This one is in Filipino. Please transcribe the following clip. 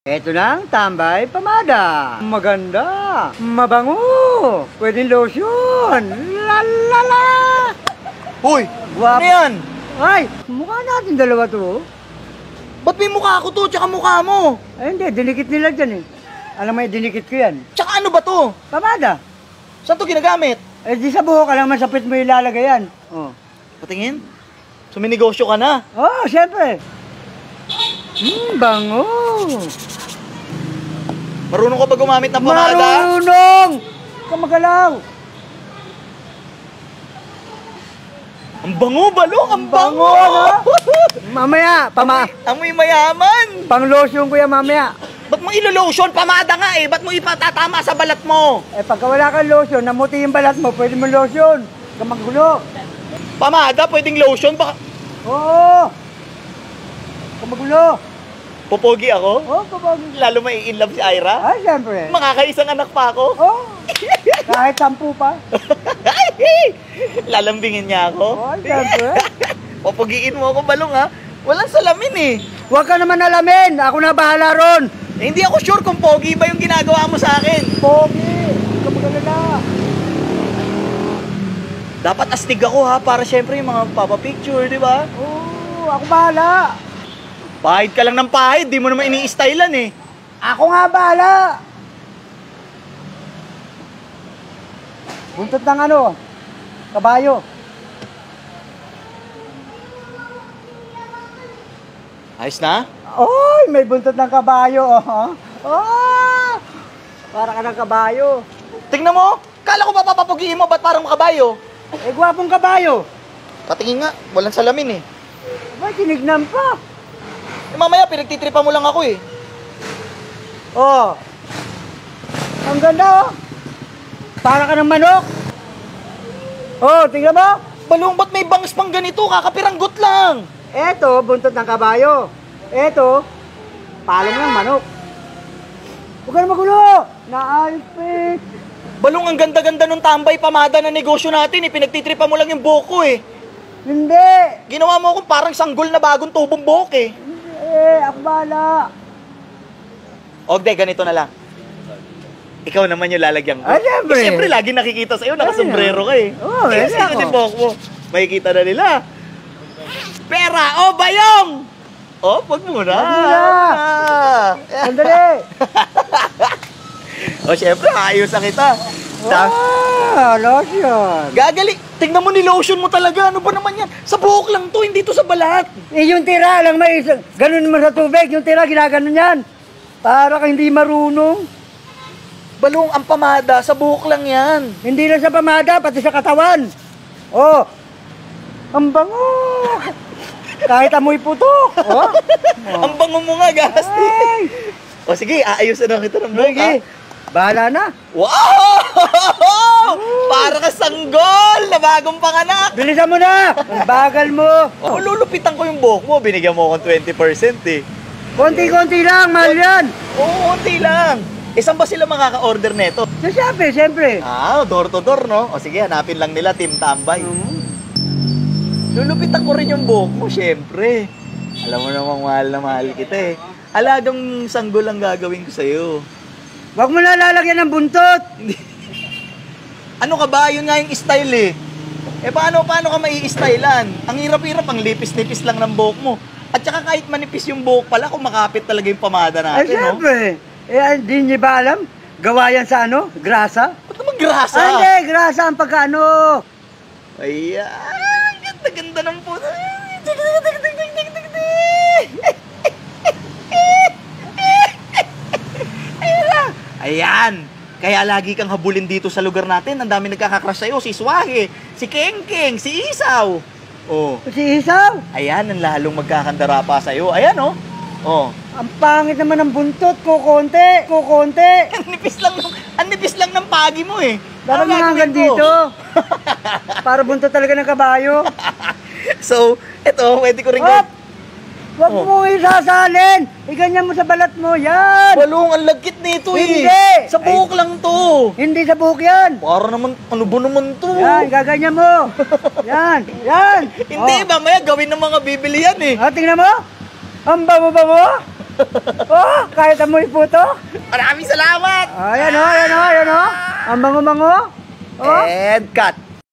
Eto na ang tambay pamada. Maganda. Mabango. Pwedeng lotion. Lalala. Uy! Guwapo. Ano yan? Ay, mukha natin dalawa to. Ba't may mukha ko to, tsaka mukha mo? Ay, hindi. Dinikit nila dyan eh. Alam mo yung dinikit ko yan. Tsaka ano ba to? Pamada. Saan to ginagamit? Eh, di sa buhok ka lang masapit mo ilalagay yan. Oh. Patingin? Suminegosyo ka na. Oh, syempre. Bango. Marunong ka ba gumamit ng pamada? Marunong! Kamagalaw. Ang bango, Balong! Ang bango! Mamaya, Amoy mayaman! pang lotion ko yan mamaya. Ba't mo ilolotion? Pamada nga eh! Ba't mo ipatatama sa balat mo? Eh, pagka wala kang lotion, namuti yung balat mo, pwede mo lotion. Kamagulo. Pamada? Pwedeng lotion? Baka Oo. Kamagulo. popogi ako? Oo, kabagi. Lalo may in love si Ira? Ay, siyempre. Makakaisang anak pa ako? Oo. Kahit 10 pa. Lalambingin niya ako? Oo, siyempre. Popogiin mo ako, Balong ha? Walang salamin eh. Huwag ka naman alamin. Ako na bahala ron. Eh, hindi ako sure kung pogi ba yung ginagawa mo sa akin. Pogi. Kamagalala. Dapat astig ako ha, para syempre yung mga papapicture, di ba? Oo, ako bahala. Pahid ka lang ng pahid, di mo naman ini-stylean eh. Ako nga bahala. Buntot ng ano? Kabayo. Ayos na? Oy, may buntot ng kabayo. Oh, para ka ng kabayo. Tingnan mo, kala ko ba papapugiin mo, ba't parang makabayo? Eh, gwapong kabayo. Patingin nga, walang salamin eh. Abay, tinignan pa. Eh mamaya, pinagtitripa mo lang ako eh. Oh. Ang ganda oh. Para ka ng manok. Oh, tingnan mo. Balong, ba't may bangs pang ganito? Kakapiranggot lang. Eto, buntot ng kabayo. Eto, palong ng manok. Huwag ka na magulo. Naalpit. Balong, ang ganda-ganda nung tambay pamada na negosyo natin eh. Pinagtitripa mo lang yung buhok ko eh. Hindi. Ginawa mo akong parang sanggol na bagong tubong buhok eh. Ako bahala. Ogde, ganito na lang. Ikaw naman yung lalagyan ko. Ay, siyempre. Eh, siyempre, lagi nakikita sa'yo, nakasombrero ka eh. Oo, eh, hindi sa'yo ako. din buhok mo. Makikita na nila. Pera, oh, bayong! Oh, wag muna. Wag muna. Sandali. Oh, siyempre, ayusan kita. Lotion. Gagali. Tingnan mo, nilotion mo talaga. Ano ba naman yan? Sa buhok lang to, hindi to sa balat. Eh, yung tira lang may ganun mo sa tubig. Yung tira, ginaganon yan. Para ka hindi marunong. Balong, ang pamada, sa buhok lang yan. Hindi lang sa pamada, pati sa katawan. Oh, ang bango. Kahit amoy putok. Oh. Ang bango mo nga, Gasti. Ay. O sige, aayusan na kita ng buhok. Sige, bahala na. Wow! Para ka sanggol na bagong panganak. Bilisan mo na. Ang bagal mo. Oh, lulupitan ko yung buhok mo. Binigyan mo akong 20% eh. Konti-konti lang, mahal yan. Oo, konti lang. Saan ba sila makaka-order neto? Sa Shopee, siyempre. Door to door, no? O sige, hanapin lang nila, Team Tambay. Lulupitan ko rin yung buhok mo, syempre. Alam mo namang mahal na mahal kita eh. Alagang sanggol ang gagawin ko sa'yo. Huwag mo na lalagyan ng buntot. Ano ka ba? Yun nga yung style eh. Eh paano ka mai-stylean? Ang hirap-hirap, ang lipis-lipis lang ng buhok mo. At saka kahit manipis yung buhok pala, kumakapit talaga yung pamada Ay, natin, no? siyempre. Eh, hindi niyo ba alam? Gawa yan sa ano? Grasa? Ba't naman grasa? Ay, hindi. Grasa ang pagkaano. Ayan, ganda-ganda ng puso. Ayan. Kaya lagi kang habulin dito sa lugar natin. Ang dami nagkakakrush sa'yo. Si Swahe, si Kengkeng, si Isaw. Oh. Si Isaw. Ayan, ang lalong magkakandara pa sa'yo. Ayan, oh. Oh. Ang pangit naman ng buntot. Kukonti. Ang nipis lang ng pagi mo eh. Dapat Ano mga hanggang gagawin ko? dito. Para buntot talaga ng kabayo. So, eto, pwede ko rin... Hop! Huwag mo isasalin. Iganyan mo sa balat mo. Yan. Balong, ang lagkit nito eh. Hindi. Sa buhok lang to. Hindi sa buhok yan. Para naman, ano ba naman to? Yan, gaganyan mo. Yan. Yan. Hindi, mamaya gawin ng mga bibili yan eh. Tingnan mo. Ang bango-bango. Oh, kahit amoy puto. Maraming salamat! Ayan o, ayan o, ayan o. Ang bango-bango. Oh. And cut.